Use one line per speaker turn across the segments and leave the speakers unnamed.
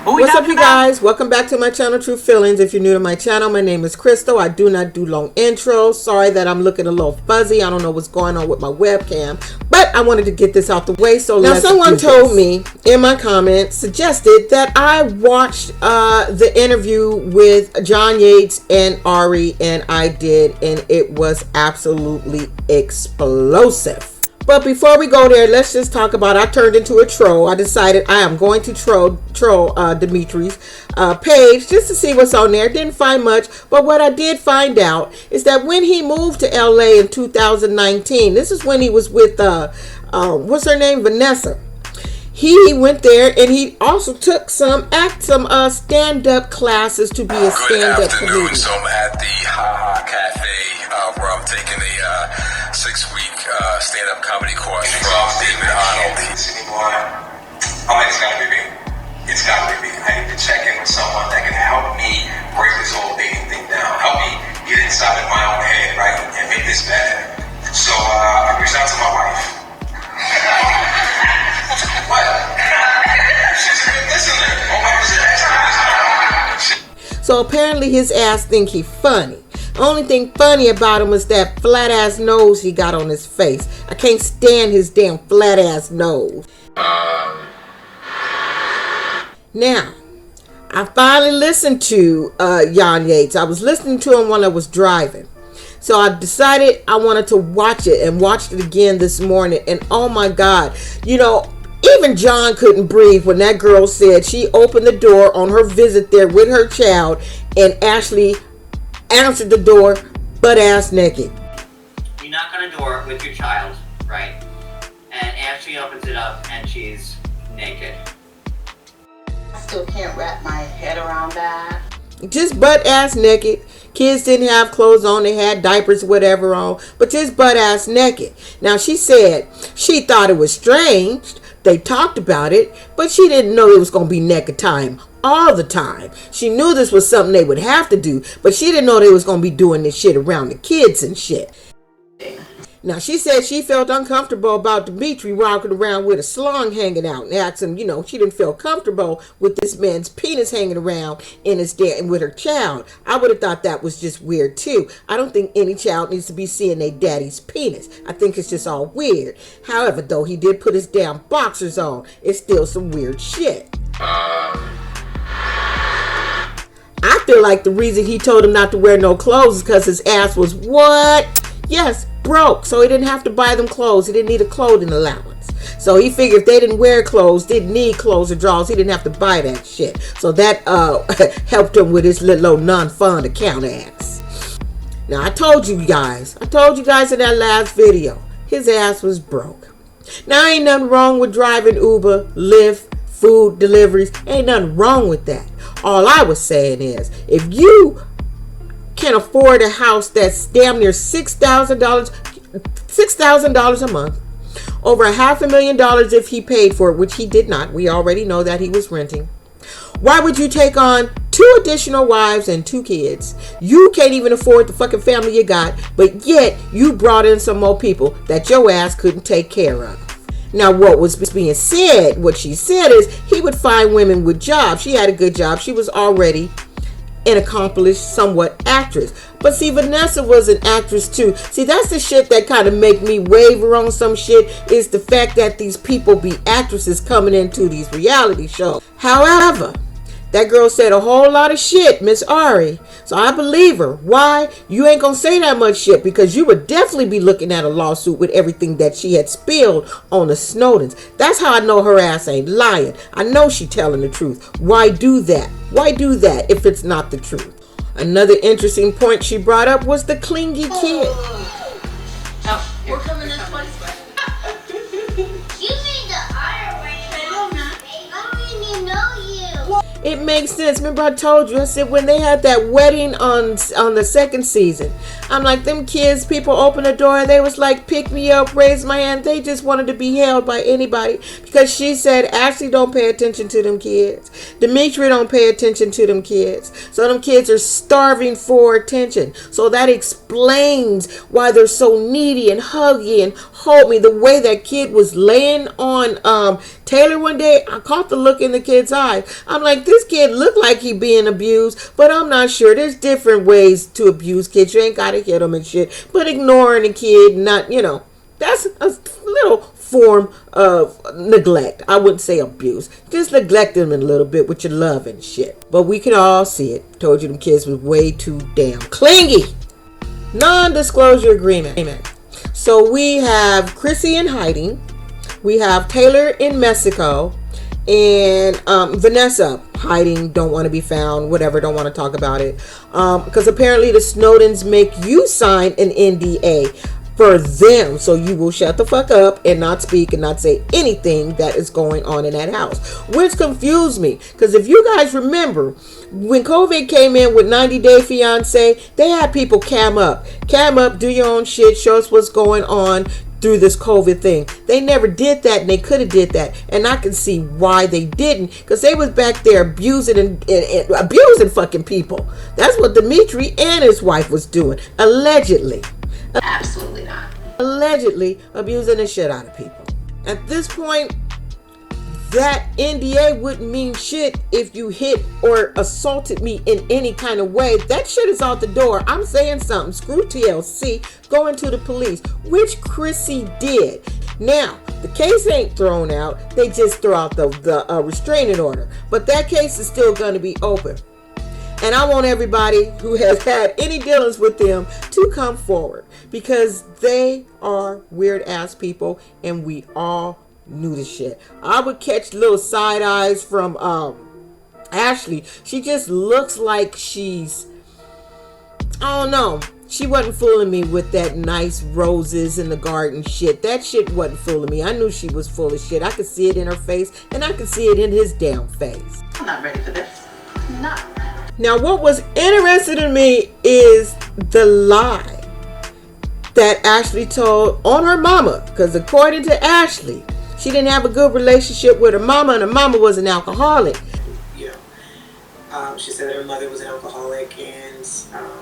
What's up, you guys? Welcome back to my channel, True Feelings. If you're new to my channel, my name is Crystal. I do not do long intros. Sorry that I'm looking a little fuzzy. I don't know what's going on with my webcam, but I wanted to get this out the way. So now, someone told me in my comments, suggested that I watched the interview with John Yates and Ari, and I did, and it was absolutely explosive. But before we go there, let's just talk about, I turned into a troll. I decided I am going to troll Dimitri's page just to see what's on there. Didn't find much, but what I did find out is that when he moved to LA in 2019, this is when he was with, what's her name? Vanessa. He went there and he also took some stand-up classes to be a stand-up comedian.
So I'm at the Cafe where I'm taking a 6-week stand-up comedy course from David Arnold. I mean, it's gotta be me. It's gotta be me. I need to check in with someone that can help me break this whole dating thing down. Help me get inside of my own head, right, and make this better. So I reached out to my wife. What? She's a good listener. My wife is an excellent listener.
So apparently his ass think he funny. Only thing funny about him is that flat ass nose he got on his face. I can't stand his damn flat ass nose. Now, I finally listened to John Yates. I was listening to him while I was driving. So I decided I wanted to watch it, and watched it again this morning. And oh my God, you know, even John couldn't breathe when that girl said she opened the door on her visit there with her child, and Ashley answered the door butt ass naked.
You knock on a door with your child, right? And Ashley opens it up and she's naked.
I still can't wrap my head around that.
Just butt ass naked. Kids didn't have clothes on, they had diapers, whatever on, but just butt ass naked. Now she said she thought it was strange. They talked about it, but she didn't know it was going to be naked time all the time. She knew this was something they would have to do, but she didn't know they was going to be doing this shit around the kids and shit. Now, she said she felt uncomfortable about Dimitri walking around with a slung hanging out, and asked him, you know, she didn't feel comfortable with this man's penis hanging around in his with her child. I would have thought that was just weird too. I don't think any child needs to be seeing their daddy's penis. I think it's just all weird. However, though, he did put his damn boxers on. It's still some weird shit. I feel like the reason he told him not to wear no clothes is because his ass was what? Yes, broke. So he didn't have to buy them clothes. He didn't need a clothing allowance. So he figured if they didn't wear clothes, didn't need clothes or drawers, he didn't have to buy that shit. So that helped him with his little non-fund account ass. Now I told you guys in that last video, his ass was broke. Now ain't nothing wrong with driving Uber, Lyft, food deliveries. Ain't nothing wrong with that. All I was saying is, if you can afford a house that's damn near $6,000 a month, over $500,000 if he paid for it, which he did not. We already know that he was renting. Why would you take on 2 additional wives and 2 kids? You can't even afford the fucking family you got, but yet you brought in some more people that your ass couldn't take care of. Now, what was being said, what she said is he would find women with jobs. She had a good job. She was already an accomplished, somewhat actress. But see, Vanessa was an actress too. See, that's the shit that kind of make me waver on some shit, is the fact that these people be actresses coming into these reality shows. However, that girl said a whole lot of shit, Miss Ari. So I believe her. Why? You ain't gonna say that much shit, because you would definitely be looking at a lawsuit with everything that she had spilled on the Snowdens. That's how I know her ass ain't lying. I know she telling the truth. Why do that? Why do that if it's not the truth? Another interesting point she brought up was the clingy kid.
Oh, we're coming this way.
It makes sense. Remember I told you, I said when they had that wedding on the second season, I'm like, them kids, people open the door and they was like, pick me up, raise my hand. They just wanted to be held by anybody, because she said Ashley don't pay attention to them kids. Dimitri don't pay attention to them kids. So them kids are starving for attention. So that explains why they're so needy and huggy and hold me. The way that kid was laying on Taylor one day, I caught the look in the kid's eye. I'm like, this kid looked like he being abused, but I'm not sure. There's different ways to abuse kids. You ain't gotta hit them and shit. But ignoring the kid, not, that's a little form of neglect. I wouldn't say abuse. Just neglect them a little bit with your love and shit. But we can all see it. Told you them kids was way too damn clingy. Non-disclosure agreement. So we have Chrissy in hiding. We have Taylor in Mexico. And Vanessa hiding, don't want to be found, whatever, don't want to talk about it. Because apparently the Snowdens make you sign an NDA for them, so you will shut the fuck up and not speak and not say anything that is going on in that house, which confused me. Because if you guys remember, when COVID came in with 90 Day Fiance, they had people cam up, do your own shit, show us what's going on through this COVID thing. They never did that, and they could have did that, and I can see why they didn't, because they was back there abusing and abusing fucking people. That's what Dimitri and his wife was doing, allegedly.
Absolutely not.
Allegedly abusing the shit out of people. At this point, that NDA wouldn't mean shit if you hit or assaulted me in any kind of way. That shit is out the door. I'm saying something. Screw TLC. Going to the police, which Chrissy did. Now, the case ain't thrown out. They just throw out the restraining order. But that case is still going to be open. And I want everybody who has had any dealings with them to come forward, because they are weird ass people, and we all knew the shit. I would catch little side eyes from Ashley. She just looks like she's, I don't know. She wasn't fooling me with that nice roses in the garden shit. That shit wasn't fooling me. I knew she was full of shit. I could see it in her face, and I could see it in his damn face.
I'm not ready for this. Not.
Now, what was interesting to me is the lie that Ashley told on her mama. Because according to Ashley, she didn't have a good relationship with her mama, and her mama was an alcoholic.
She said that her mother was an alcoholic, and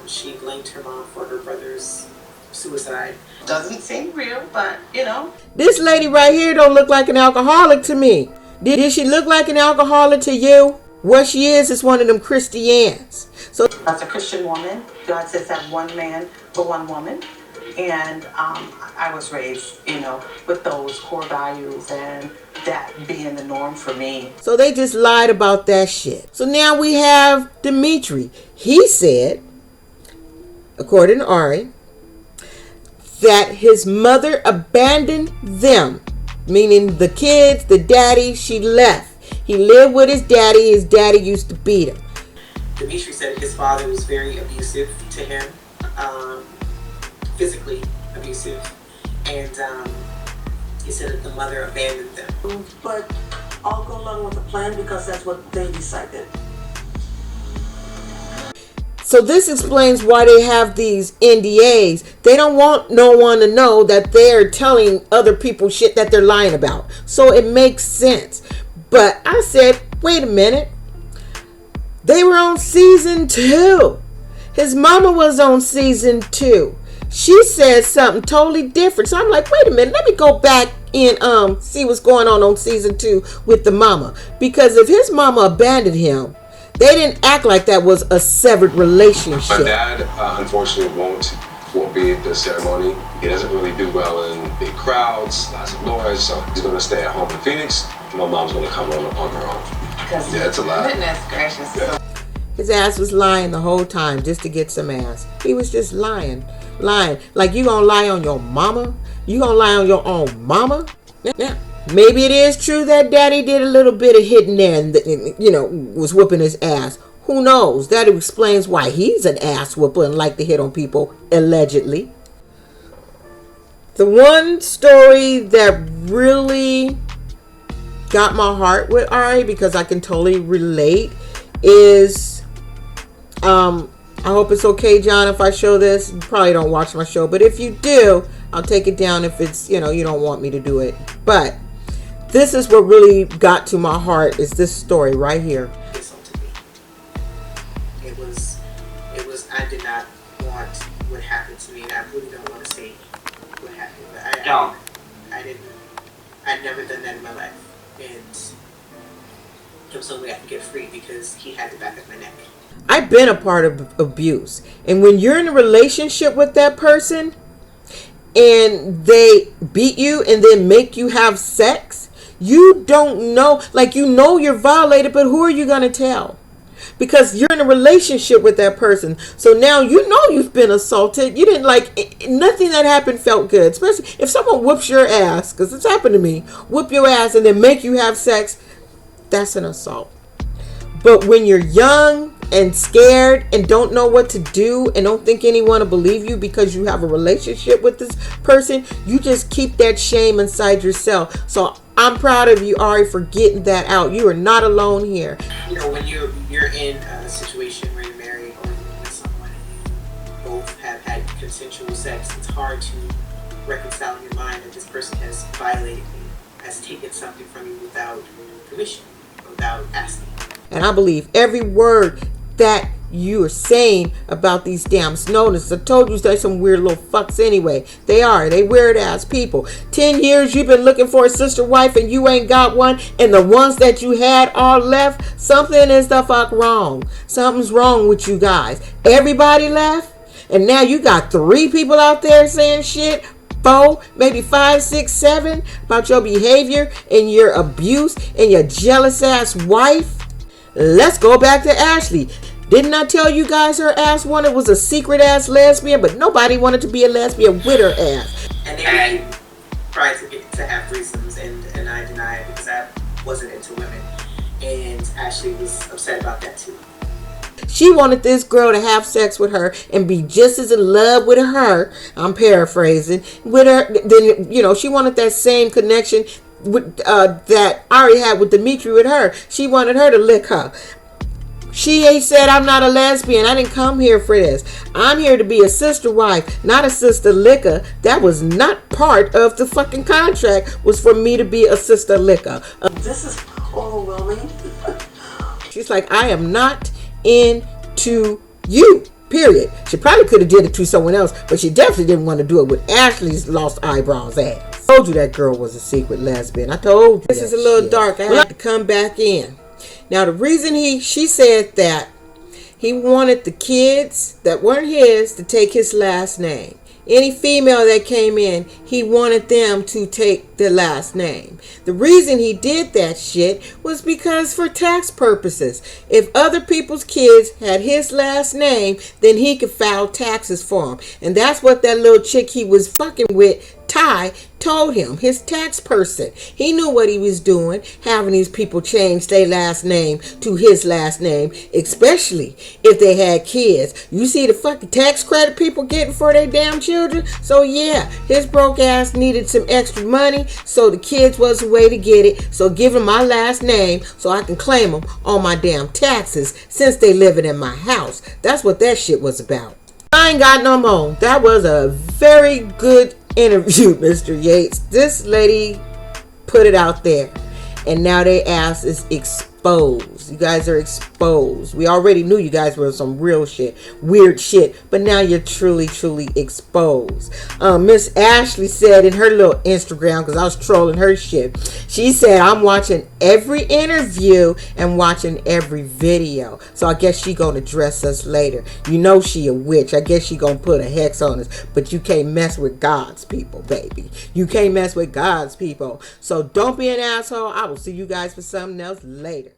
she blamed her mom for her brother's suicide.
Doesn't seem real, but
This lady right here don't look like an alcoholic to me. Did she look like an alcoholic to you? What she is one of them Christians. So
as a Christian woman, God says that one man for one woman. And I was raised, with those core values and that being the norm for me.
So they just lied about that shit. So now we have Dimitri. He said, according to Ari, that his mother abandoned them, meaning the kids, the daddy. She left. He lived with his daddy. His daddy used to beat him.
Dimitri said his father was very abusive to him, physically abusive, and he said that the mother abandoned them.
But I'll go along with the plan because that's what they decided.
So this explains why they have these NDAs. They don't want no one to know that they're telling other people shit that they're lying about. So it makes sense. But I said, wait a minute. They were on season 2. His mama was on season 2. She said something totally different. So I'm like, wait a minute. Let me go back and see what's going on season 2 with the mama. Because if his mama abandoned him, they didn't act like that was a severed relationship.
My dad, unfortunately, won't be at the ceremony. He doesn't really do well in big crowds, lots of noise, so he's going to stay at home in Phoenix. My mom's going to come on her own. Yeah, it's a lie.
Goodness gracious.
Yeah.
His ass was lying the whole time just to get some ass. He was just lying. Like, you gonna lie on your mama? You gonna lie on your own mama? Yeah. Maybe it is true that daddy did a little bit of hitting there and, was whooping his ass. Who knows? That explains why he's an ass whooper and like to hit on people, allegedly. The one story that really got my heart with Ari, because I can totally relate, is I hope it's okay, John, if I show this. You probably don't watch my show, but if you do, I'll take it down if it's, you don't want me to do it. But this is what really got to my heart, is this story right here.
I did not want what happened to me, and I really don't want to say what happened. But I'd never done that in my life, and I'm so glad I could get free because he had the back of my neck.
I've been a part of abuse, and when you're in a relationship with that person and they beat you and then make you have sex, you don't know, like, you're violated, but who are you going to tell? Because you're in a relationship with that person. So now you've been assaulted. You didn't nothing that happened felt good. Especially if someone whoops your ass, because it's happened to me, whoop your ass and then make you have sex, that's an assault. But when you're young and scared and don't know what to do and don't think anyone will believe you because you have a relationship with this person, you just keep that shame inside yourself. So I'm proud of you, Ari, for getting that out. You are not alone here.
When you're in a situation where you're married or you're with someone and you both have had consensual sex, it's hard to reconcile in your mind that this person has violated you, has taken something from you without permission, without asking.
And I believe every word that you are saying about these damn SNOWDENS. I told you they're some weird little fucks anyway. They weird ass people. 10 years you've been looking for a sister wife and you ain't got one, and the ones that you had all left. Something is the fuck wrong. Something's wrong with you guys. Everybody left, and now you got 3 people out there saying shit, 4, maybe 5, 6, 7 about your behavior and your abuse and your jealous ass wife. Let's go back to Ashley. Didn't I tell you guys her ass was a secret ass lesbian, but nobody wanted to be a lesbian with her ass.
And they tried to have threesomes, and I denied because I wasn't into women. And Ashley was upset about that too.
She wanted this girl to have sex with her and be just as in love with her, I'm paraphrasing, with her. Then, she wanted that same connection with that Ari had with Dimitri with her. She wanted her to lick her. She ain't said, I'm not a lesbian. I didn't come here for this. I'm here to be a sister wife, not a sister licker. That was not part of the fucking contract, was for me to be a sister licker.
This is overwhelming.
She's like, I am not into you, period. She probably could have did it to someone else, but she definitely didn't want to do it with Ashley's lost eyebrows ass. I told you that girl was a secret lesbian. I told you. This is a little dark. I had to come back in. Now, the reason she said that he wanted the kids that weren't his to take his last name. Any female that came in, he wanted them to take the last name. The reason he did that shit was because for tax purposes. If other people's kids had his last name, then he could file taxes for them. And that's what that little chick he was fucking with, Ty, told him, his tax person. He knew what he was doing, having these people change their last name to his last name, especially if they had kids. You see the fucking tax credit people getting for their damn children? So yeah, his broke ass needed some extra money, so the kids was a way to get it. So give him my last name so I can claim them on my damn taxes since they living in my house. That's what that shit was about. I ain't got no more. That was a very good interview, Mr. Yates. This lady put it out there, and now their ass is exposed. You guys are exposed. We already knew you guys were some real shit, weird shit, but now you're truly exposed. Miss Ashley said in her little Instagram, because I was trolling her shit, she said, I'm watching every interview and watching every video. So I guess she gonna dress us later. You know she a witch. I guess she gonna put a hex on us. But you can't mess with God's people, baby. You can't mess with God's people. So don't be an asshole. I will see you guys for something else later.